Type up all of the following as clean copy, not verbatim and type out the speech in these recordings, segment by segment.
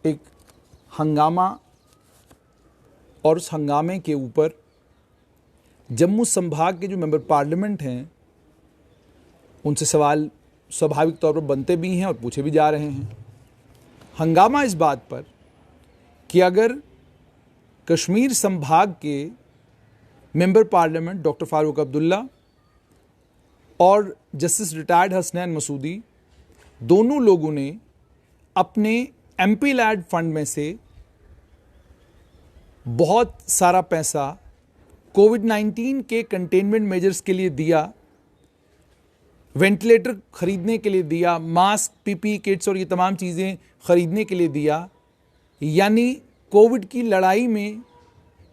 एक हंगामा और उस हंगामे के ऊपर जम्मू संभाग के जो मेंबर पार्लियामेंट हैं उनसे सवाल स्वाभाविक तौर पर बनते भी हैं और पूछे भी जा रहे हैं। हंगामा इस बात पर कि अगर कश्मीर संभाग के member parliament doctor Farooq Abdullah और जस्टिस रिटायर्ड हसनैन मसूदी दोनों लोगों ने अपने एमपी लैड फंड में से बहुत सारा पैसा कोविड-19 के कंटेनमेंट मेजर्स के लिए दिया, वेंटिलेटर खरीदने के लिए दिया, मास्क, पीपीई किट्स और ये तमाम चीज़ें खरीदने के लिए दिया, यानी कोविड की लड़ाई में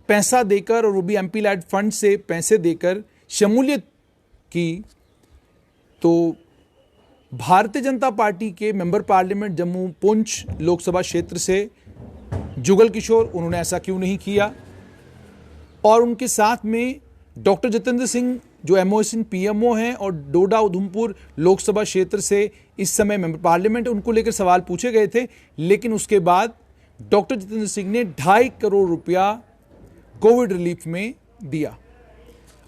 पैसा देकर और वो भी एमपी लैड फंड से पैसे देकर शमूलियत की। तो भारतीय जनता पार्टी के मेंबर पार्लियामेंट जम्मू पुंछ लोकसभा क्षेत्र से जुगल किशोर, उन्होंने ऐसा क्यों नहीं किया? और उनके साथ में डॉक्टर जितेंद्र सिंह जो एमओएसएन पीएमओ हैं और डोडा उधमपुर लोकसभा क्षेत्र से इस समय मेंबर पार्लियामेंट, उनको लेकर सवाल पूछे गए थे। लेकिन उसके बाद डॉक्टर जितेंद्र सिंह ने 2.5 करोड़ रुपया कोविड रिलीफ में दिया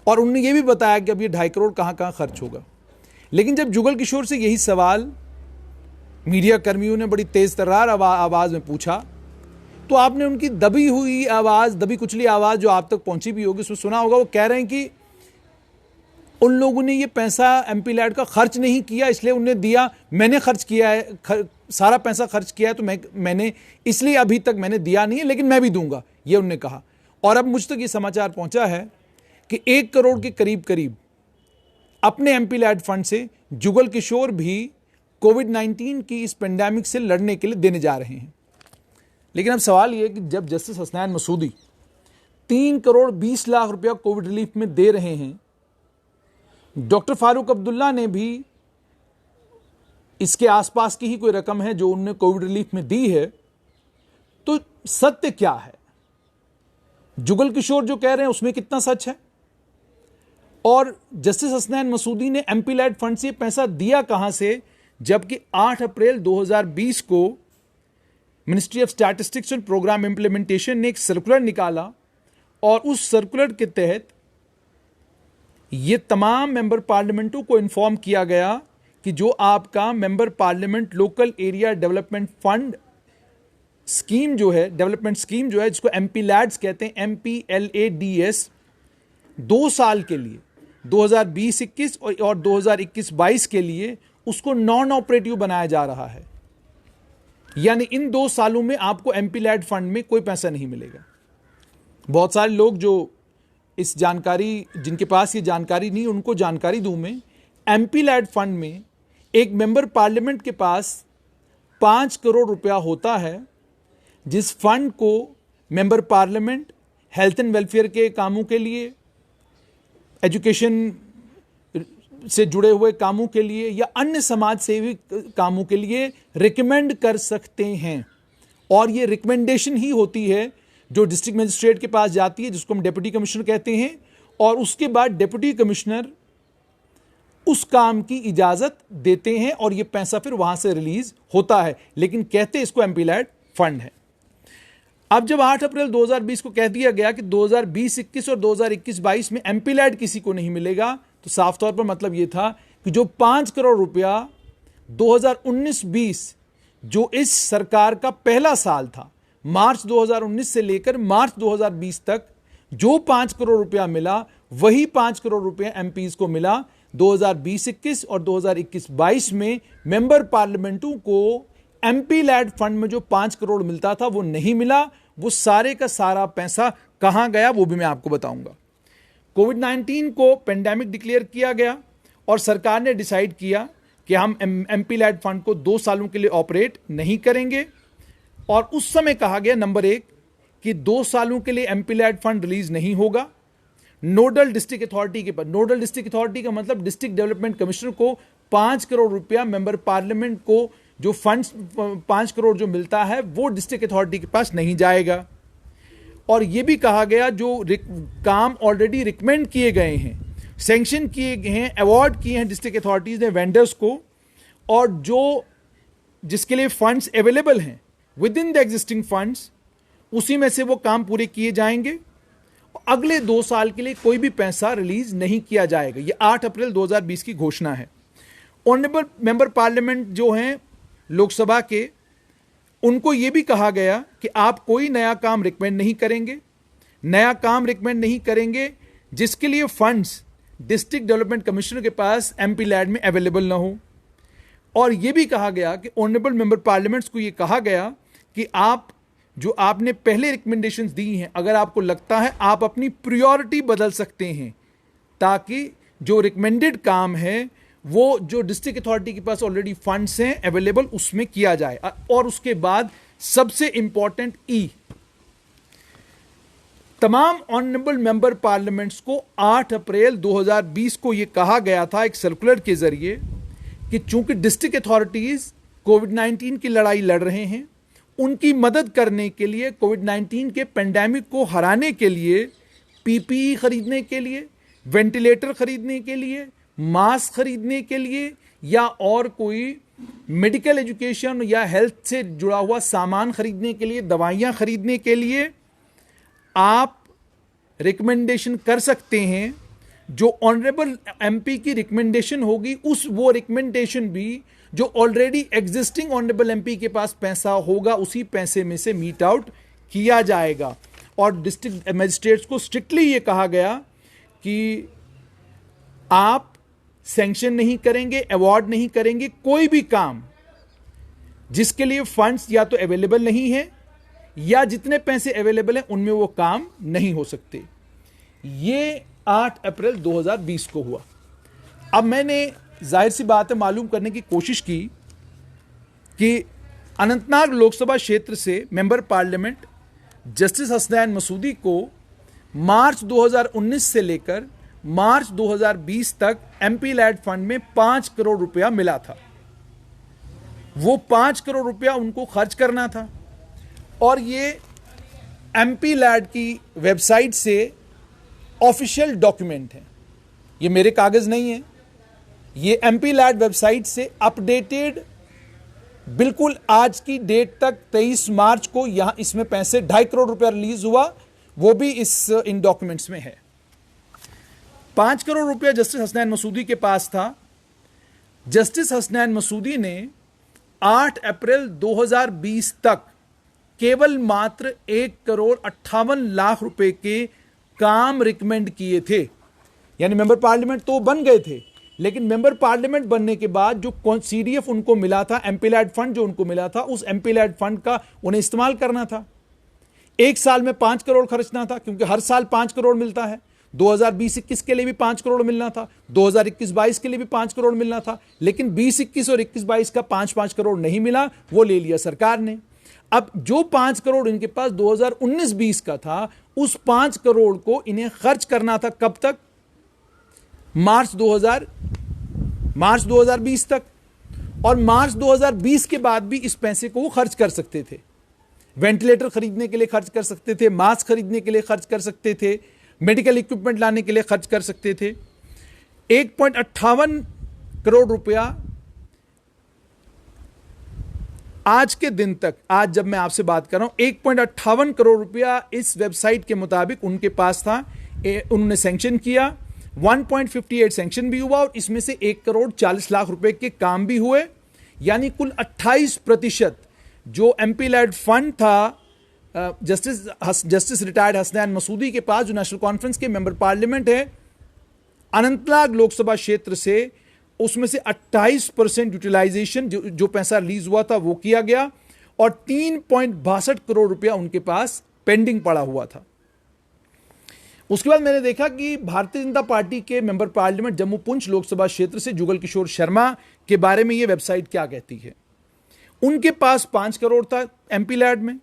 और उन्होंने ये भी बताया कि अब ये 2.5 करोड़ कहाँ कहाँ खर्च होगा। लेकिन जब जुगल किशोर से यही सवाल मीडिया कर्मियों ने बड़ी तेज तर्रार आवाज़ में पूछा तो आपने उनकी दबी हुई आवाज़, दबी कुचली आवाज़ जो आप तक पहुंची भी होगी, उसमें सुना होगा, वो कह रहे हैं कि उन लोगों ने ये पैसा एमपी लैड का खर्च नहीं किया इसलिए उन्हें दिया, मैंने खर्च किया है, सारा पैसा खर्च किया है तो मैंने इसलिए अभी तक मैंने दिया नहीं है, लेकिन मैं भी दूंगा, ये उन्होंने कहा। और अब मुझ तक ये समाचार पहुंचा है कि 1 करोड़ के करीब करीब अपने एमपी लैड फंड से जुगल किशोर भी कोविड-19 की इस पेंडेमिक से लड़ने के लिए देने जा रहे हैं। लेकिन अब सवाल यह कि जब जस्टिस हसनैन मसूदी 3 करोड़ 20 लाख रुपया कोविड रिलीफ में दे रहे हैं, डॉक्टर फारूक अब्दुल्ला ने भी इसके आसपास की ही कोई रकम है जो उन्होंने कोविड रिलीफ में दी है, तो सत्य क्या है? जुगल किशोर जो कह रहे हैं उसमें कितना सच है? और जस्टिस हसनैन मसूदी ने एमपी लैड फंड से पैसा दिया कहां से, जबकि 8 अप्रैल 2020 को ministry of statistics and programme implementation ने एक सर्कुलर निकाला और उस सर्कुलर के तहत यह तमाम मेंबर पार्लियामेंटों को इन्फॉर्म किया गया कि जो आपका member parliament local area development fund scheme जो है, डेवलपमेंट स्कीम जो है, जिसको एमपी लैड्स कहते हैं, MPLADS, 2 साल के लिए 2020-21 और 2021-22 के लिए उसको नॉन ऑपरेटिव बनाया जा रहा है। यानी इन 2 सालों में आपको एमपी लैड फंड में कोई पैसा नहीं मिलेगा। बहुत सारे लोग जो इस जानकारी, जिनके पास ये जानकारी नहीं, उनको जानकारी दूं मैं, एमपी लैड फंड में एक मेंबर पार्लियामेंट के पास 5 करोड़ रुपया होता है, जिस फंड को member parliament health and welfare के कामों के लिए, एजुकेशन से जुड़े हुए कामों के लिए या अन्य समाज सेवी कामों के लिए रिकमेंड कर सकते हैं। और ये रिकमेंडेशन ही होती है जो डिस्ट्रिक्ट मजिस्ट्रेट के पास जाती है, जिसको हम डिप्टी कमिश्नर कहते हैं, और उसके बाद डिप्टी कमिश्नर उस काम की इजाजत देते हैं और ये पैसा फिर वहां से रिलीज होता है। लेकिन कहते इसको एमपी लैड फंड है। अब जब 8 अप्रैल 2020 को कह दिया गया कि 2020-21 और 2021-22 में एमपी लैड किसी को नहीं मिलेगा, तो साफ तौर पर मतलब यह था कि जो 5 करोड़ रुपया 2019-20 जो इस सरकार का पहला साल था, मार्च 2019 से लेकर मार्च 2020 तक जो 5 करोड़ रुपया मिला, वही 5 करोड़ रुपया एमपीज को मिला। 2020-21 और 2021-22 में मेंबर पार्लियामेंटों को एमपी लैड फंड में जो 5 करोड़ मिलता था वो नहीं मिला। वो सारे का सारा पैसा कहां गया वो भी मैं आपको बताऊंगा। कोविड-19 को पेंडेमिक डिक्लेयर किया गया और सरकार ने डिसाइड किया कि हम एमपी लैड फंड को 2 सालों के लिए ऑपरेट नहीं करेंगे। और उस समय कहा गया, नंबर 1, कि 2 सालों के लिए एमपी लैड फंड रिलीज नहीं होगा। नोडल डिस्ट्रिक्ट अथॉरिटी के पास, नोडल डिस्ट्रिक्ट अथॉरिटी का मतलब डिस्ट्रिक्ट डेवलपमेंट कमिश्नर को 5 करोड़ रुपया मेंबर पार्लियामेंट को जो फंड 5 करोड़ जो मिलता है वो डिस्ट्रिक्ट अथॉरिटी के पास नहीं जाएगा। और यह भी कहा गया जो काम ऑलरेडी रिकमेंड किए गए हैं, सैंक्शन किए गए हैं, अवार्ड किए हैं डिस्ट्रिक्ट अथॉरिटीज ने वेंडर्स को, और जो जिसके लिए फंड्स अवेलेबल हैं with in the existing funds, उसी में से वो काम पूरे किए जाएंगे। अगले 2 साल के लिए कोई भी पैसा रिलीज नहीं किया जाएगा। ये 8 अप्रैल 2020 की घोषणा है। ऑनरेबल मेंबर पार्लियामेंट जो हैं लोकसभा के, उनको यह भी कहा गया कि आप कोई नया काम रिकमेंड नहीं करेंगे, नया काम रिकमेंड नहीं करेंगे जिसके लिए फंड्स डिस्ट्रिक्ट डेवलपमेंट कमिश्नर के पास एमपी लैड में अवेलेबल ना हो। और यह भी कहा गया कि ऑनरेबल मेंबर पार्लियामेंट्स को यह कहा गया कि आप जो आपने पहले रिकमेंडेशंस दी हैं, अगर आपको लगता है आप अपनी प्रायोरिटी बदल सकते हैं, ताकि जो रिकमेंडेड काम है वो जो डिस्ट्रिक्ट अथॉरिटी के पास ऑलरेडी फंड्स हैं अवेलेबल, उसमें किया जाए। और उसके बाद सबसे इंपॉर्टेंट तमाम ऑनरेबल मेंबर पार्लियामेंट्स को 8 अप्रैल 2020 को यह कहा गया था एक सर्कुलर के जरिए कि चूंकि डिस्ट्रिक्ट अथॉरिटीज कोविड-19 की लड़ाई लड़ रहे हैं, उनकी मदद करने के लिए, कोविड-19 के पेंडेमिक को हराने के लिए, पीपीई खरीदने के लिए, वेंटिलेटर खरीदने के लिए, मास्क खरीदने के लिए, या और कोई मेडिकल एजुकेशन या हेल्थ से जुड़ा हुआ सामान खरीदने के लिए, दवाइयां खरीदने के लिए आप रिकमेंडेशन कर सकते हैं। जो ऑनरेबल एमपी की रिकमेंडेशन होगी, वो रिकमेंडेशन भी जो ऑलरेडी एग्जिस्टिंग ऑनरेबल एमपी के पास पैसा होगा, उसी पैसे में से मीट आउट किया जाएगा। और डिस्ट्रिक्ट मजिस्ट्रेट्स को स्ट्रिक्टली यह कहा गया कि आप सैंक्शन नहीं करेंगे, अवार्ड नहीं करेंगे कोई भी काम जिसके लिए फंड्स या तो अवेलेबल नहीं है, या जितने पैसे अवेलेबल हैं उनमें वो काम नहीं हो सकते। ये 8 अप्रैल 2020 को हुआ। अब मैंने जाहिर सी बात है मालूम करने की कोशिश की कि अनंतनाग लोकसभा क्षेत्र से member parliament justice Hasnain Masoodi को मार्च 2019 से लेकर मार्च 2020 तक एमपी लैड फंड में 5 करोड़ रुपया मिला था। वो 5 करोड़ रुपया उनको खर्च करना था। और ये एमपी लैड की वेबसाइट से ऑफिशियल डॉक्यूमेंट है, ये मेरे कागज नहीं है, ये एमपी लैड वेबसाइट से अपडेटेड बिल्कुल आज की डेट तक 23 मार्च को यहां इसमें पैसे 2.5 करोड़ रुपया रिलीज हुआ, वो भी इन डॉक्यूमेंट्स में है। 5 करोड़ रुपया जस्टिस हसनैन मसूदी के पास था। जस्टिस हसनैन मसूदी ने 8 अप्रैल 2020 तक केवल मात्र 1,58,00,000 रुपए के काम रिकमेंड किए थे। यानी मेंबर पार्लियामेंट तो बन गए थे, लेकिन मेंबर पार्लियामेंट बनने के बाद जो सीडीएफ उनको मिला था, एमपी लैड फंड जो उनको मिला था, उस एमपी लैड फंड का उन्हें इस्तेमाल करना था। एक साल में 5 करोड़ खर्चना था, क्योंकि हर साल 5 करोड़ मिलता है। 2020-21 के लिए भी 5 करोड़ मिलना था, 2021-22 के लिए भी 5 करोड़ मिलना था, लेकिन 20-21 और 21-22 का 5-5 करोड़ नहीं मिला, वो ले लिया सरकार ने। अब जो 5 करोड़ इनके पास 2019-20 का था, उस 5 करोड़ को इन्हें खर्च करना था कब तक? मार्च 2020 तक। और मार्च 2020 के बाद भी इस पैसे को वो खर्च कर सकते थे। वेंटिलेटर खरीदने के लिए खर्च कर सकते थे, मास्क खरीदने के लिए खर्च कर सकते थे, मेडिकल इक्विपमेंट लाने के लिए खर्च कर सकते थे। 1.58 करोड़ रुपया आज के दिन तक, आज जब मैं आपसे बात कर रहा हूं, 1.58 करोड़ रुपया इस वेबसाइट के मुताबिक उनके पास था। उन्होंने सैंक्शन किया, 1.58 सैंक्शन भी हुआ, और इसमें से 1,40,00,000 रुपए के काम भी हुए। यानी कुल 28% जो एमपी लैड फंड था जस्टिस रिटायर्ड हसनैन मसूदी के पास, जो नेशनल कॉन्फ्रेंस के मेंबर पार्लियामेंट है अनंतनाग लोकसभा क्षेत्र से, उसमें से 28% यूटिलाइजेशन जो पैसा रिलीज हुआ था वो किया गया, और 3.62 करोड़ रुपया उनके पास पेंडिंग पड़ा हुआ था। उसके बाद मैंने देखा कि भारतीय जनता पार्टी के मेंबर पार्लियामेंट जम्मू पुंछ लोकसभा क्षेत्र से जुगल किशोर शर्मा के बारे में यह वेबसाइट क्या कहती है। उनके पास 5 करोड़ था एमपी लैड में।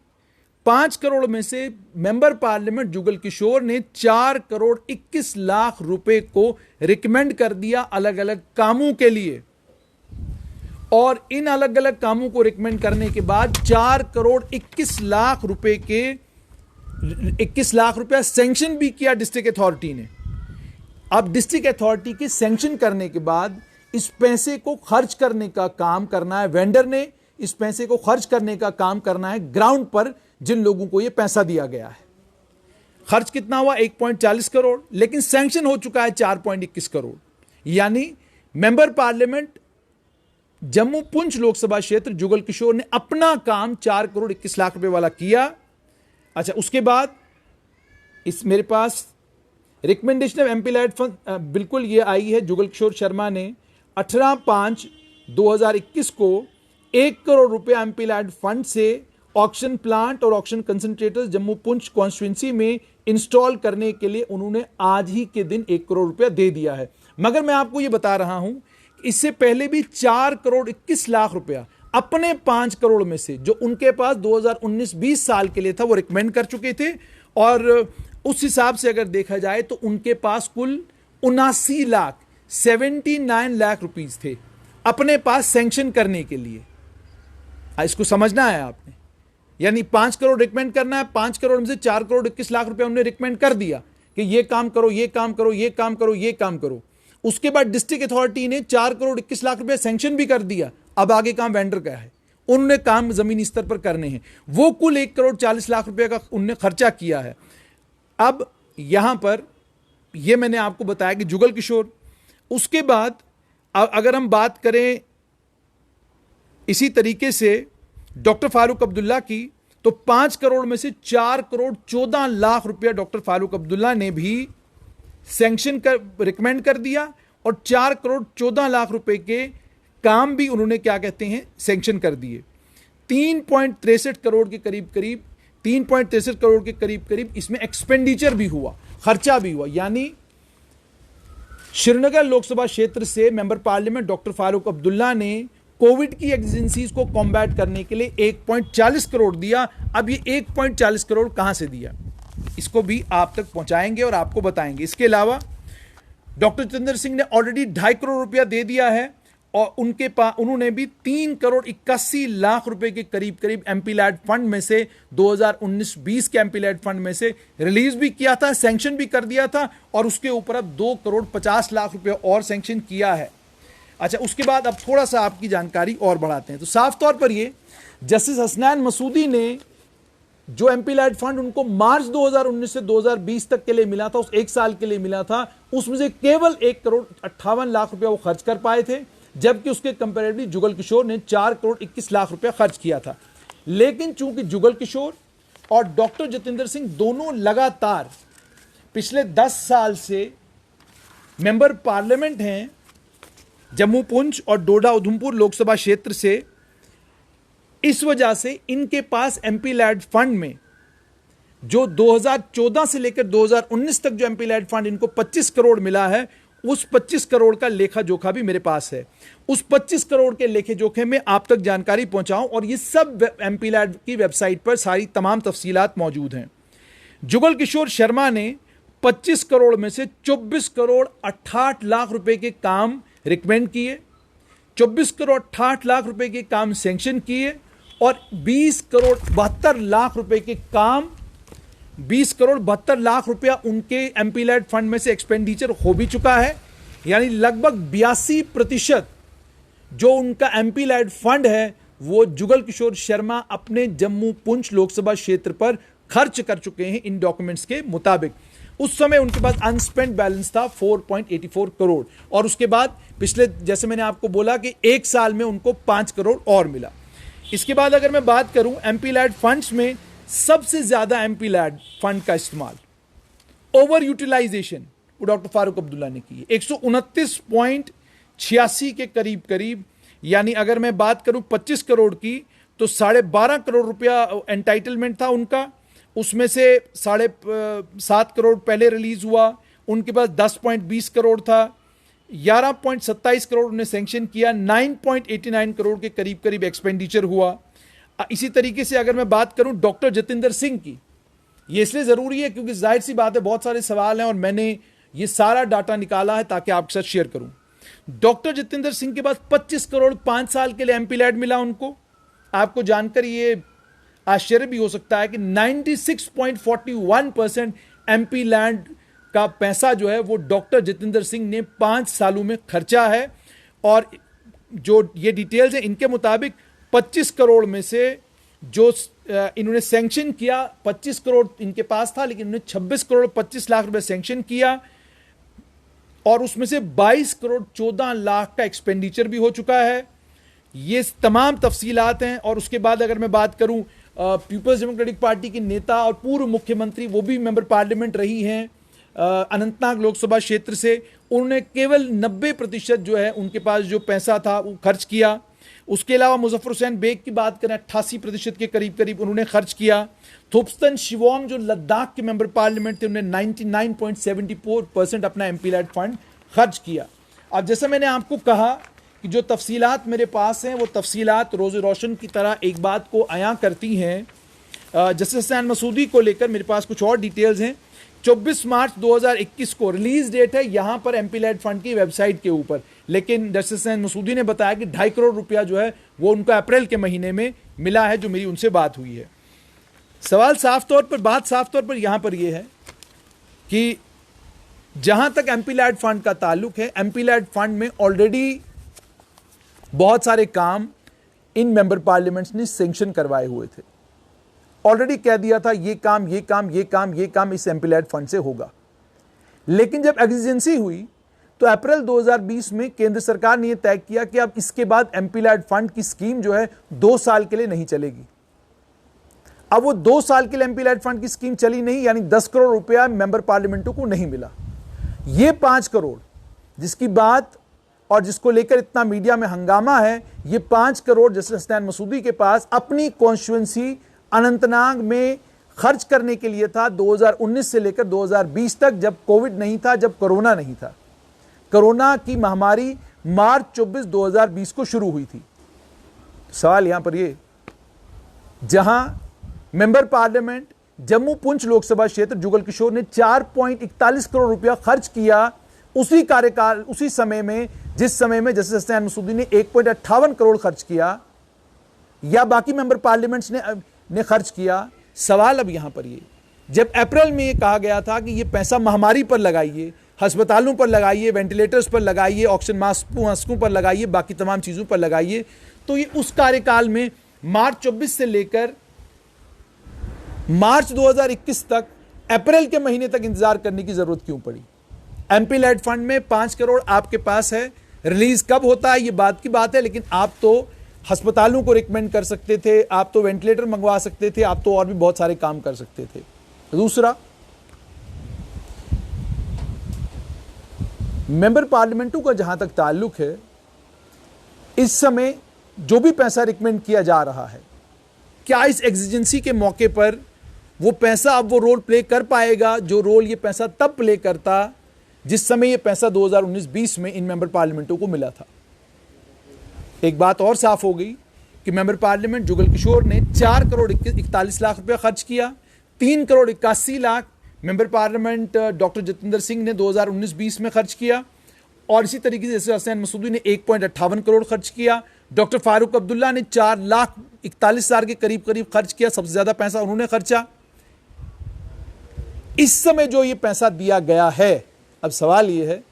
5 करोड़ में से मेंबर पार्लियामेंट जुगल किशोर ने 4 करोड़ 21 लाख रुपए को रिकमेंड कर दिया अलग अलग कामों के लिए। और इन अलग अलग कामों को रिकमेंड करने के बाद 4 करोड़ 21 लाख रुपए के 21 लाख रुपया सैंक्शन भी किया डिस्ट्रिक्ट अथॉरिटी ने। अब डिस्ट्रिक्ट अथॉरिटी के सैंक्शन करने के बाद इस पैसे को खर्च करने का काम करना है वेंडर ने इस पैसे को खर्च करने का काम करना है ग्राउंड पर जिन लोगों को यह पैसा दिया गया है। खर्च कितना हुआ? 1.40 करोड़, लेकिन सैंक्शन हो चुका है 4.21 करोड़। यानी मेंबर पार्लियामेंट जम्मू पुंछ लोकसभा क्षेत्र जुगल किशोर ने अपना काम 4 करोड़ 21 लाख रुपए वाला किया। अच्छा, उसके बाद इस मेरे पास recommendation of MP LAD fund बिल्कुल ये आई है। जुगल किशोर शर्मा ने 18/5/2021 को 1 करोड़ रुपए एमपी लैड फंड से ऑक्शन प्लांट और auction concentrators Jammu Poonch constituency में इंस्टॉल करने के लिए उन्होंने आज ही के दिन 1 करोड़ रुपया दे दिया है। मगर मैं आपको यह बता रहा हूं, इससे पहले भी 4 करोड़ 21 लाख रुपया अपने 5 करोड़ में से जो उनके पास 2019-20 साल के लिए था वो रिकमेंड कर चुके थे। और उस हिसाब से अगर देखा जाए तो उनके पास कुल 79 लाख रुपीस थे अपने पास सैंक्शन करने के लिए। इसको समझना है आपने। यानी 5 करोड़ रिकमेंड करना है, 5 करोड़ में से 4 करोड़ 21 लाख रुपए उन्होंने रिकमेंड कर दिया कि ये काम करो, ये काम करो, ये काम करो, ये काम करो। उसके बाद डिस्ट्रिक्ट अथॉरिटी ने 4 करोड़ 21 लाख रुपए सैंक्शन भी कर दिया। अब आगे काम वेंडर का है, उन्होंने काम जमीनी स्तर पर करने हैं। वो कुल 1 करोड़ 40 लाख रुपए का उन्होंने खर्चा किया है। अब यहां पर यह मैंने आपको बताया कि जुगल किशोर। उसके बाद अगर हम बात करें इसी तरीके से डॉक्टर फारूक अब्दुल्ला की, तो 5 करोड़ में से 4 करोड़ 14 लाख रुपया डॉक्टर फारूक अब्दुल्ला ने भी सैंक्शन कर रिकमेंड कर दिया और 4 करोड़ 14 लाख रुपए के काम भी उन्होंने क्या कहते हैं सैंक्शन कर दिए। 3.63 करोड़ के करीब 3.63 करोड़ के करीब इसमें एक्सपेंडिचर भी हुआ, खर्चा भी हुआ। यानी श्रीनगर लोकसभा क्षेत्र से member parliament doctor Farooq Abdullah ने कोविड की एजेंसीज को कॉम्बैट करने के लिए 1.40 करोड़ दिया। अब ये 1.40 करोड़ कहां से दिया, इसको भी आप तक पहुंचाएंगे और आपको बताएंगे। इसके अलावा डॉक्टर जितेंद्र सिंह ने ऑलरेडी 2.5 करोड़ रुपया दे दिया है और उन्होंने भी 3 करोड़ 81 लाख रुपए के करीब एमपी लैड फंड में से 2019-20 के एमपी लैड फंड में से रिलीज भी किया था, सैंक्शन भी कर दिया था और उसके ऊपर अब 2 करोड़ 50 लाख रुपए और सैंक्शन किया है। अच्छा, उसके बाद अब थोड़ा सा आपकी जानकारी और बढ़ाते हैं। तो साफ तौर पर ये जस्टिस हसनैन मसूदी ने जो एमपी लैड फंड उनको मार्च 2019 से 2020 तक के लिए मिला था, उस 1 साल के लिए मिला था, उसमें से केवल 1 करोड़ 58 लाख रुपया वो खर्च कर पाए थे, जबकि उसके कंपैरेटिवली जुगल किशोर ने 4 करोड़ 21 लाख रुपया खर्च किया था। लेकिन चूंकि जुगल किशोर और डॉक्टर जितेंद्र सिंह दोनों लगातार पिछले 10 साल से मेंबर पार्लियामेंट हैं जम्मू पुंछ और डोडा उधमपुर लोकसभा क्षेत्र से, इस वजह से इनके पास एमपी लैड फंड में जो 2014 से लेकर 2019 तक जो एमपी लैड फंड इनको 25 करोड़ मिला है, उस 25 करोड़ का लेखा जोखा भी मेरे पास है। उस 25 करोड़ के लेखे जोखे में आप तक जानकारी पहुंचाऊं और ये सब एमपी लैड की वेबसाइट पर सारी तमाम तफसीलात मौजूद हैं। जुगल किशोर शर्मा ने 25 करोड़ में से 24 करोड़ 68 लाख रुपए के काम रिकमेंड किए, 24 करोड़ 68 लाख रुपए के काम सैंक्शन किए और 20 करोड़ 72 लाख रुपए के काम 20 करोड़ 72 लाख रुपया उनके एमपी लैड फंड में से एक्सपेंडिचर हो भी चुका है। यानी लगभग 82% जो उनका एमपी लैड फंड है वो जुगल किशोर शर्मा अपने जम्मू पुंछ लोकसभा क्षेत्र पर खर्च कर चुके हैं इन डॉक्यूमेंट्स के मुताबिक। उस समय उनके पास अनस्पेंड बैलेंस था 4.84 करोड़ और उसके बाद पिछले, जैसे मैंने आपको बोला कि 1 साल में उनको 5 करोड़ और मिला। इसके बाद अगर मैं बात करूं एमपी लैड फंड्स में सबसे ज्यादा एमपी लैड फंड का इस्तेमाल ओवर यूटिलाइजेशन वो डॉक्टर फारूक अब्दुल्ला ने की, 129.86 के करीब। यानी अगर मैं बात करूं 25 करोड़ की तो 12.5 करोड़ रुपया एंटाइटलमेंट था उनका, उसमें से 7.5 करोड़ पहले रिलीज हुआ, उनके पास 10.20 करोड़ था, 11.27 करोड़ उन्हें सैंक्शन किया, 9.89 करोड़ के करीब एक्सपेंडिचर हुआ। इसी तरीके से अगर मैं बात करूं डॉक्टर जितेंद्र सिंह की, ये इसलिए जरूरी है क्योंकि जाहिर सी बात है बहुत सारे सवाल हैं और मैंने ये सारा डाटा निकाला है ताकि आपके साथ शेयर करूं। डॉक्टर जितेंद्र सिंह के पास 25 करोड़ 5 साल के लिए एमपी लैड मिला उनको। आपको जानकर ये आश्चर्य भी हो सकता है कि 96.41% एमपी लैंड का पैसा जो है वो डॉक्टर जितेंद्र सिंह ने 5 सालों में खर्चा है। और जो ये डिटेल्स हैं इनके मुताबिक 25 करोड़ में से जो इन्होंने सैंक्शन किया, 25 करोड़ इनके पास था, लेकिन इन्होंने 26 करोड़ 25 लाख रुपए सैंक्शन किया, और उसमें से 22 करोड़ 14 लाख का एक्सपेंडिचर भी हो चुका है। ये तमाम तफसीलात हैं। और उसके बाद अगर मैं बात करूं, पीपल्स डेमोक्रेटिक पार्टी के नेता और पूर्व मुख्यमंत्री, वो भी मेंबर पार्लियामेंट रही हैं अनंतनाग लोकसभा क्षेत्र से, उन्होंने केवल 90% जो है उनके पास जो पैसा था वो खर्च किया। उसके अलावा मुजफ्फर हुसैन बेग की बात करें, 88% के करीब करीब उन्होंने खर्च किया। थोपस्तन शिवोंग जो लद्दाख के मेंबर पार्लियामेंट थे, उन्होंने 99.74% अपना एमपी लैड फंड खर्च किया। अब जैसा मैंने आपको कहा कि जो तफसीलात मेरे पास हैं वो तफसीलात रोज़ रोशन की तरह एक बात को अयां करती हैं। जस्टिस हसनैन मसूदी को लेकर मेरे पास कुछ और डिटेल्स हैं। 24 मार्च 2021 को रिलीज डेट है यहां पर एमपी लैड फंड की वेबसाइट के ऊपर, लेकिन जस्टिस हसनैन मसूदी ने बताया कि 2.5 करोड़ रुपया जो है वो उनको अप्रैल के महीने में मिला है, जो मेरी उनसे बात हुई है। बात साफ तौर पर यहां पर यह है कि जहां तक एमपी लैड फंड का ताल्लुक है, एमपी लैड फंड में ऑलरेडी बहुत सारे काम इन मेंबर पार्लियामेंट्स ने सैंक्शन करवाए हुए थे। ऑलरेडी कह दिया था ये काम इस एमपी लैड फंड से होगा। लेकिन जब एग्जिजेंसी हुई तो अप्रैल 2020 में केंद्र सरकार ने यह तय किया कि अब इसके बाद एमपी लैड फंड की स्कीम जो है 2 साल के लिए नहीं चलेगी। अब वो 2 साल के लिए एमपी लैड फंड की स्कीम चली नहीं, यानी 10 करोड़ रुपया मेंबर पार्लियामेंटों को नहीं मिला। ये 5 करोड़ जिसकी बात और जिसको लेकर इतना मीडिया में हंगामा है, ये 5 करोड़ जस्टिस हसनैन मसूदी के पास अपनी कॉन्स्टिट्यूएंसी अनंतनाग में खर्च करने के लिए था 2019 से लेकर 2020 तक, जब कोविड नहीं था, जब कोरोना नहीं था। कोरोना की महामारी मार्च 24, 2020 को शुरू हुई थी। सवाल यहां पर ये, जहां मेंबर पार्लियामेंट जम्मू पुंछ लोकसभा क्षेत्र जुगल किशोर ने 4.41 करोड़ रुपया खर्च किया उसी कार्यकाल, उसी समय में जिस समय में जस्टिस हसनैन मसूदी ने 1.58 करोड़ खर्च किया, या बाकी मेंबर पार्लियामेंट्स ने खर्च किया। सवाल अब यहां पर ये, जब अप्रैल में ये कहा गया था कि ये पैसा महामारी पर लगाइए, अस्पतालों पर लगाइए, वेंटिलेटर्स पर लगाइए, ऑक्सीजन मास्कों पर लगाइए, बाकी तमाम चीज़ों पर लगाइए, तो ये उस कार्यकाल में मार्च 24 से लेकर मार्च 2021 तक, अप्रैल के महीने तक इंतजार करने की जरूरत क्यों पड़ी? एमपी लैड फंड में 5 करोड़ आपके पास है, रिलीज कब होता है ये बात की बात है, लेकिन आप तो अस्पतालों को रिकमेंड कर सकते थे, आप तो वेंटिलेटर मंगवा सकते थे, आप तो और भी बहुत सारे काम कर सकते थे। दूसरा, मेंबर पार्लियामेंटों का जहां तक ताल्लुक है, इस समय जो भी पैसा रिकमेंड किया जा रहा है, क्या इस एग्जिजेंसी के मौके पर वो पैसा अब वो रोल प्ले कर पाएगा जो रोल ये पैसा तब प्ले करता जिस समय ये पैसा 2019-20 में इन मेंबर पार्लियामेंटों को मिला था? एक बात और साफ हो गई कि मेंबर पार्लियामेंट जुगल किशोर ने 4 करोड़ 41 लाख रुपया खर्च किया, 3 crore 81 lakh member parliament doctor Jitendra Singh ने 2019-20 में खर्च किया, और इसी तरीके से जैसे हसनैन मसूदी ने 1.58 करोड़ खर्च किया, डॉक्टर फारूक अब्दुल्ला ने 4,41,000 के करीब करीब खर्च किया, सबसे ज्यादा पैसा उन्होंने खर्चा। इस समय जो ये पैसा दिया गया है, अब सवाल ये है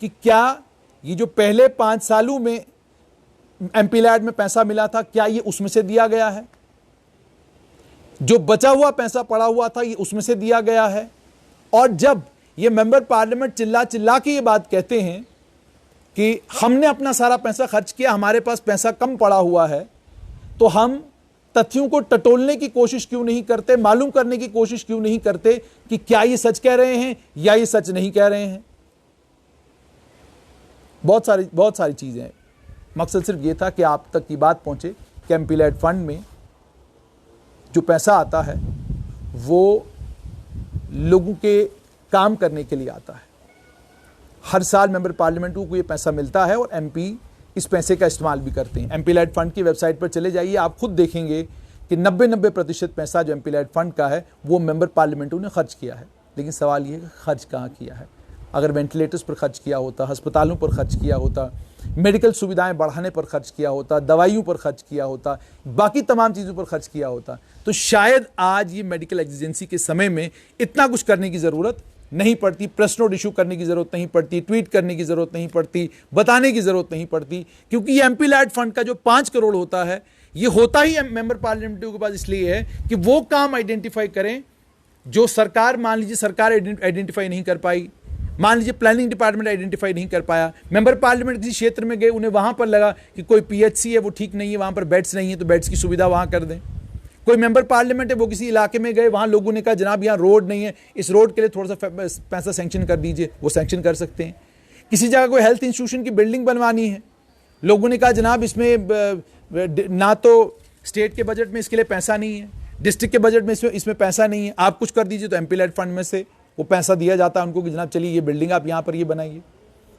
कि क्या ये जो पहले 5 सालों में एमपी लैड में पैसा मिला था, क्या ये उसमें से दिया गया है? जो बचा हुआ पैसा पड़ा हुआ था, ये उसमें से दिया गया है? और जब ये मेंबर पार्लियामेंट चिल्ला चिल्ला के ये बात कहते हैं कि हमने अपना सारा पैसा खर्च किया, हमारे पास पैसा कम पड़ा हुआ है, तो हम तथ्यों को टटोलने की कोशिश क्यों नहीं करते, मालूम करने की कोशिश क्यों नहीं करते कि क्या ये सच कह रहे हैं या ये सच नहीं कह रहे हैं? बहुत सारी चीजें हैं। मकसद सिर्फ ये था कि आप तक की बात पहुंचे कि एमपी लैड फंड में जो पैसा आता है वो लोगों के काम करने के लिए आता है। हर साल मेंबर पार्लियामेंटों को ये पैसा मिलता है और एमपी इस पैसे का इस्तेमाल भी करते हैं। एमपी लैड फंड की वेबसाइट पर चले जाइए, आप खुद देखेंगे कि 90% पैसा जो एमपी लैड फंड का है वो मेंबर पार्लियामेंटों ने खर्च किया है। लेकिन सवाल ये है खर्च कहाँ किया है? अगर वेंटिलेटर्स पर खर्च किया होता, अस्पतालों पर खर्च किया होता, मेडिकल सुविधाएं बढ़ाने पर खर्च किया होता, दवाइयों पर खर्च किया होता, बाकी तमाम चीज़ों पर खर्च किया होता, तो शायद आज ये मेडिकल एक्जिजेंसी के समय में इतना कुछ करने की ज़रूरत नहीं पड़ती, प्रेस नोट इशू करने की ज़रूरत नहीं पड़ती, ट्वीट करने की ज़रूरत नहीं पड़ती, बताने की ज़रूरत नहीं पड़ती, क्योंकि ये एमपी लैड फंड का जो 5 करोड़ होता है ये होता ही मेंबर पार्लियामेंट के पास इसलिए है कि वो काम आइडेंटिफाई करें जो सरकार, मान लीजिए सरकार आइडेंटिफाई नहीं कर पाई, मान लीजिए प्लानिंग डिपार्टमेंट आइडेंटिफाई नहीं कर पाया, मेंबर पार्लियामेंट किसी क्षेत्र में गए, उन्हें वहां पर लगा कि कोई पीएचसी है वो ठीक नहीं है, वहां पर बेड्स नहीं है, तो बेड्स की सुविधा वहां कर दें। कोई मेंबर पार्लियामेंट है वो किसी इलाके में गए, वहां लोगों ने कहा जनाब यहाँ रोड नहीं है, इस रोड के लिए थोड़ा सा पैसा सैंक्शन कर दीजिए, वो सैंक्शन कर सकते हैं। किसी जगह कोई हेल्थ इंस्टीट्यूशन की बिल्डिंग बनवानी है, लोगों ने कहा जनाब इसमें ना तो स्टेट के बजट में इसके लिए पैसा नहीं है, डिस्ट्रिक्ट के बजट में इसमें पैसा नहीं है, आप कुछ कर दीजिए, तो एमपी लेड फंड में से वो पैसा दिया जाता है उनको कि जनाब चलिए ये बिल्डिंग आप यहां पर ये बनाइए।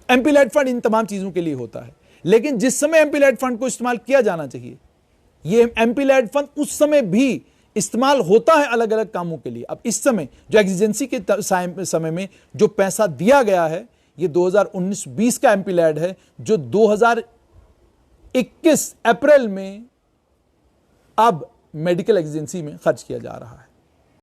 एमपी लेड फंड इन तमाम चीजों के लिए होता है। लेकिन जिस समय एमपी लेड फंड को इस्तेमाल किया जाना चाहिए, ये एमपी लेड फंड उस समय भी इस्तेमाल होता है अलग अलग कामों के लिए। अब इस समय जो एक्सीजेंसी के समय में जो पैसा दिया गया है, ये 2019-20 का एमपी लेड है, जो 2021 अप्रैल में अब मेडिकल एक्सीजेंसी में खर्च किया जा रहा है।